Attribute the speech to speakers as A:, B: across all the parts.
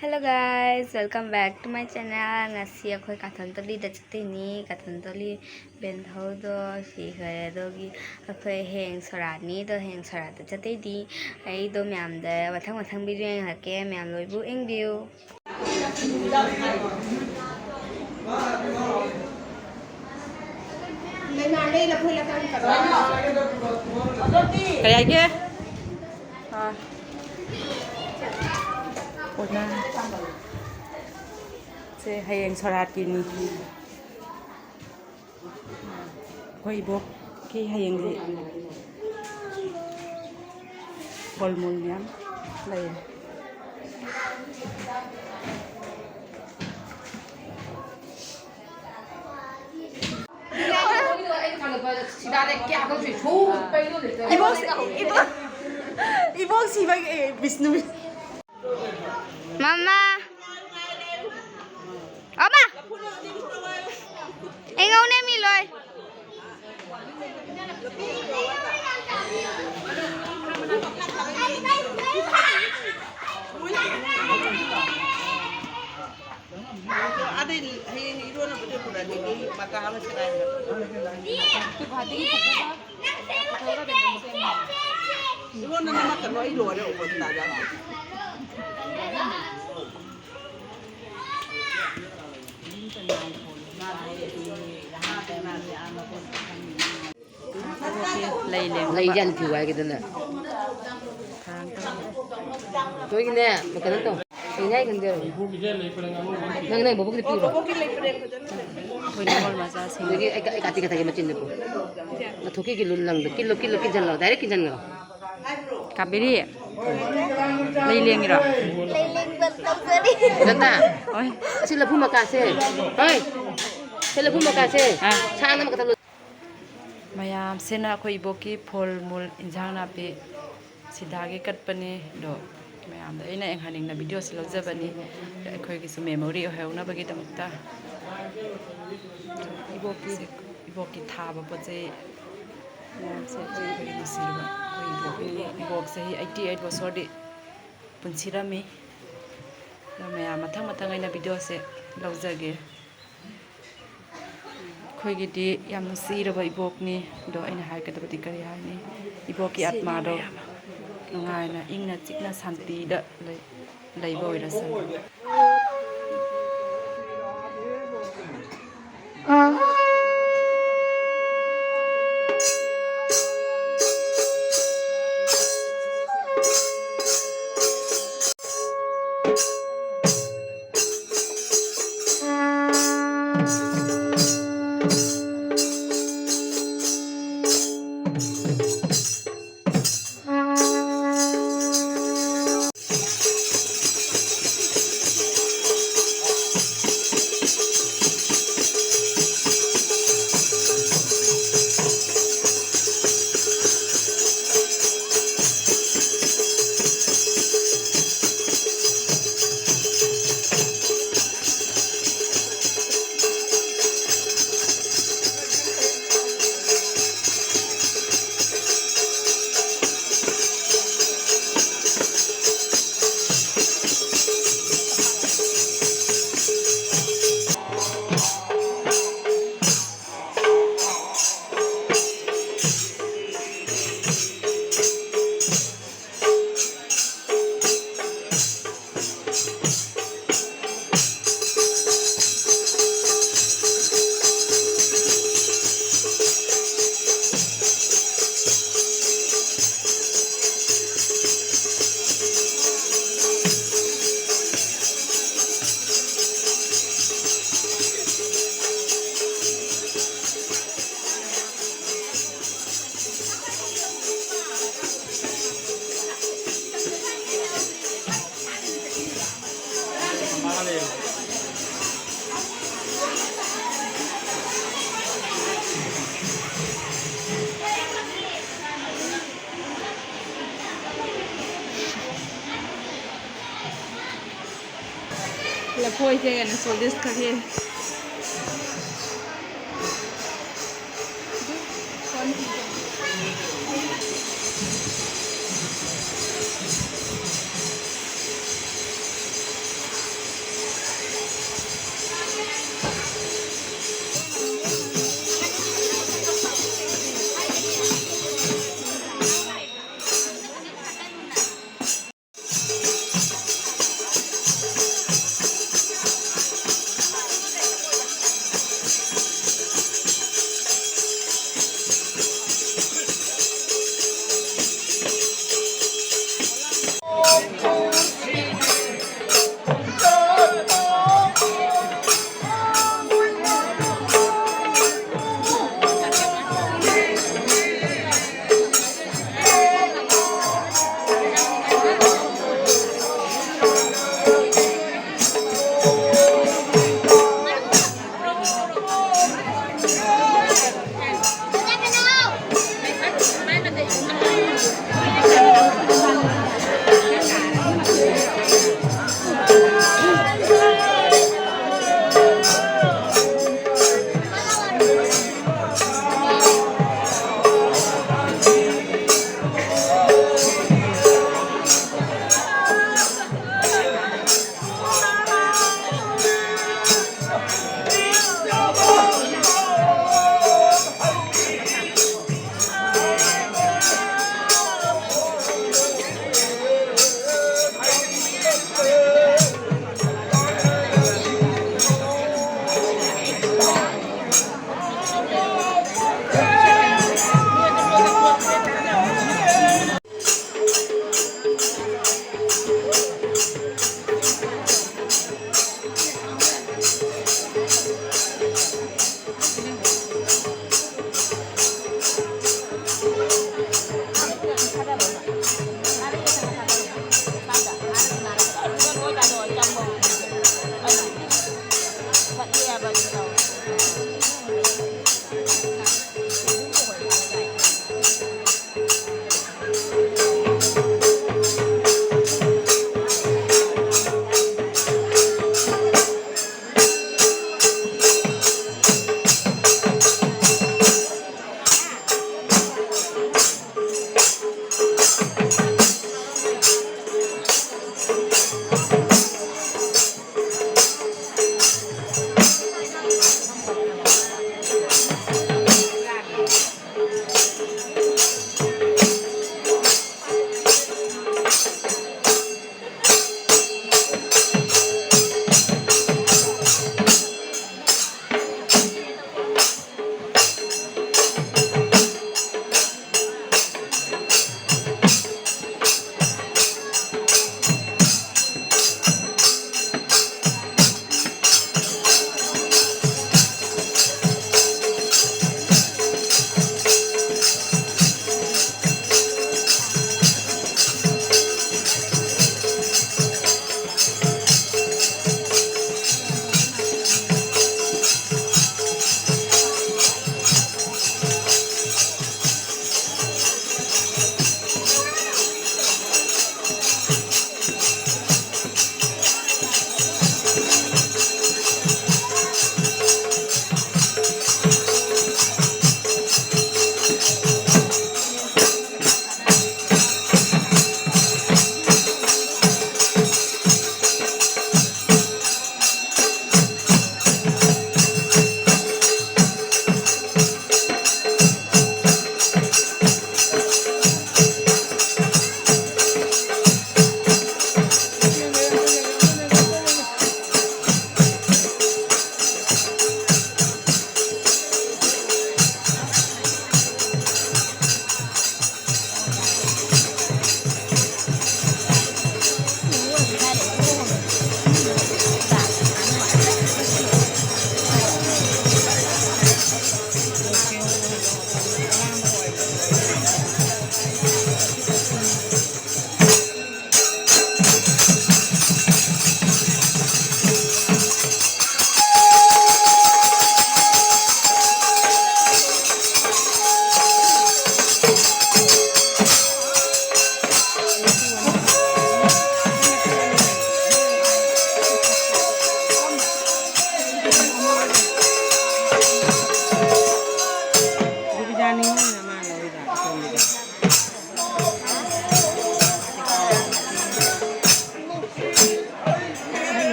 A: Hello guys! Welcome back to my channel. Ngasi ako'y kathantali dachitini kathantali benthodo si khaydogi ako'y heng sorani do heng sorata chatidi ai do myamda mathang video hake myam loibu ing view.
B: Kaya ke? Una se hayeng sorat kini koi bok ki hayeng di bolmul niam lay ibok si bag Vishnu
A: Mama! Oma! Ingaw na Miloy!
C: Ada yang itu nak betul betul jadi maka harus kita. Itu nak makan lo itu ada apa tak ada.
D: Lay dyan kiwai kita na. Tuh ini ya, makan itu. Ini aja kan dia. Nang bubuk di piro. Jadi kati kata macam ni po. Na thoki kilo lang, kilo kijan lang, direct kijan lang.
B: kabiri leileng ira
A: Liling bentang seri.
D: Kata,
B: oi
D: sila pun makasih. Hei, sila pun makasih. Sana makata lu.
B: mayam sena ko iboki phol mul injang na pe sidage kat pane do mayam da ina eng haning na video si lojabani khoi ki su memory o heuna bagi tamta iboki thaba poche mayam se khoi ki sirba khoi ibok se 88 bosor di punsirami da mayam mathang ina video se lojage खोईगी याम सीरब इबोकनी दो अना हाइगदबदी करी हाइनी इबोकी आत्मा दो नुंगाइना इंगना चिकना शांति the लैबो ओइरसन La poi che ne so descarre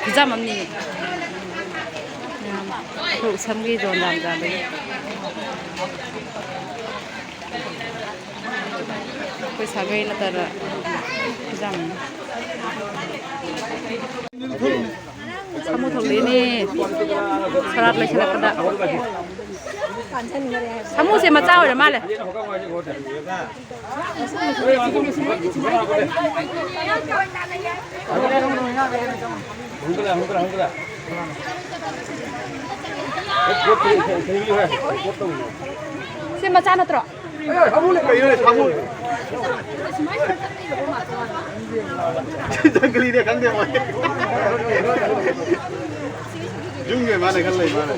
B: Kuzam amni. Ru samgi don dam ga. ꯑꯩꯈꯣꯏ ꯁꯥꯒꯩ ꯅꯠꯇ꯭ꯔꯒ ꯐꯤꯖꯝ 사무 돌리니 서랍 레시나까다 사무세 맞아 오래 말래 세 맞아 나더라
E: 사무니까 이래 사무 장글이네 강대 중에 많아 갈래 많아